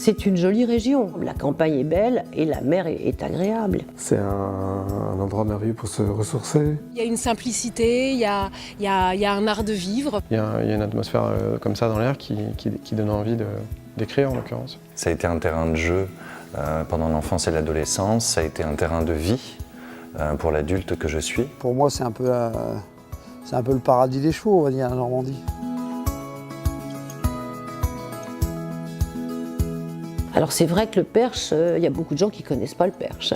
C'est une jolie région. La campagne est belle et la mer est agréable. C'est un endroit merveilleux pour se ressourcer. Il y a une simplicité, il y a un art de vivre. Il y a une atmosphère comme ça dans l'air qui donne envie d'écrire en l'occurrence. Ça a été un terrain de jeu pendant l'enfance et l'adolescence, ça a été un terrain de vie pour l'adulte que je suis. Pour moi, c'est un peu le paradis des chevaux, on va dire, la Normandie. Alors c'est vrai que le Perche, il y a beaucoup de gens qui ne connaissent pas le Perche.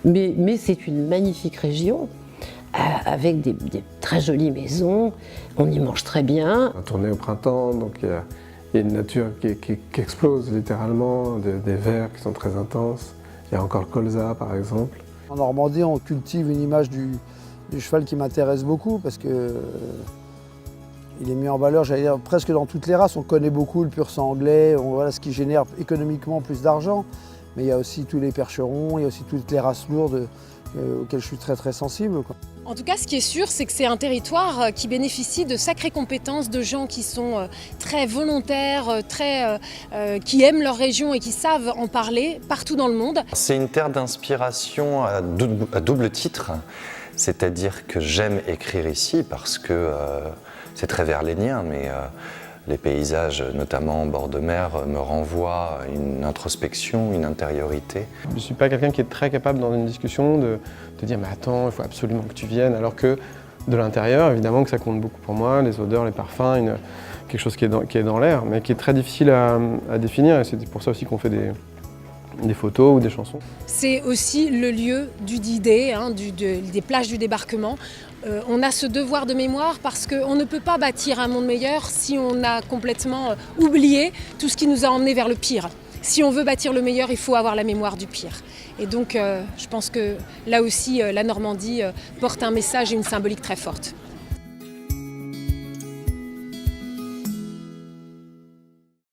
Mais c'est une magnifique région, avec des très jolies maisons, on y mange très bien. On a tourné au printemps, donc il y a une nature qui explose littéralement, des verts qui sont très intenses. Il y a encore le colza par exemple. En Normandie, on cultive une image du cheval qui m'intéresse beaucoup parce que il est mis en valeur, j'allais dire, presque dans toutes les races. On connaît beaucoup le pur sang anglais, voilà ce qui génère économiquement plus d'argent. Mais il y a aussi tous les percherons, il y a aussi toutes les races lourdes auxquelles je suis très très sensible, quoi. En tout cas, ce qui est sûr, c'est que c'est un territoire qui bénéficie de sacrées compétences, de gens qui sont très volontaires, qui aiment leur région et qui savent en parler partout dans le monde. C'est une terre d'inspiration à double titre, c'est-à-dire que j'aime écrire ici parce que c'est très verlénien, mais les paysages, notamment en bord de mer, me renvoient à une introspection, une intériorité. Je ne suis pas quelqu'un qui est très capable dans une discussion de dire mais attends, il faut absolument que tu viennes, alors que de l'intérieur, évidemment que ça compte beaucoup pour moi, les odeurs, les parfums, quelque chose qui est dans l'air, mais qui est très difficile à définir, et c'est pour ça aussi qu'on fait des photos ou des chansons. C'est aussi le lieu du D-Day, des plages du débarquement. On a ce devoir de mémoire parce qu'on ne peut pas bâtir un monde meilleur si on a complètement oublié tout ce qui nous a emmenés vers le pire. Si on veut bâtir le meilleur, il faut avoir la mémoire du pire. Et donc je pense que là aussi, la Normandie porte un message et une symbolique très forte.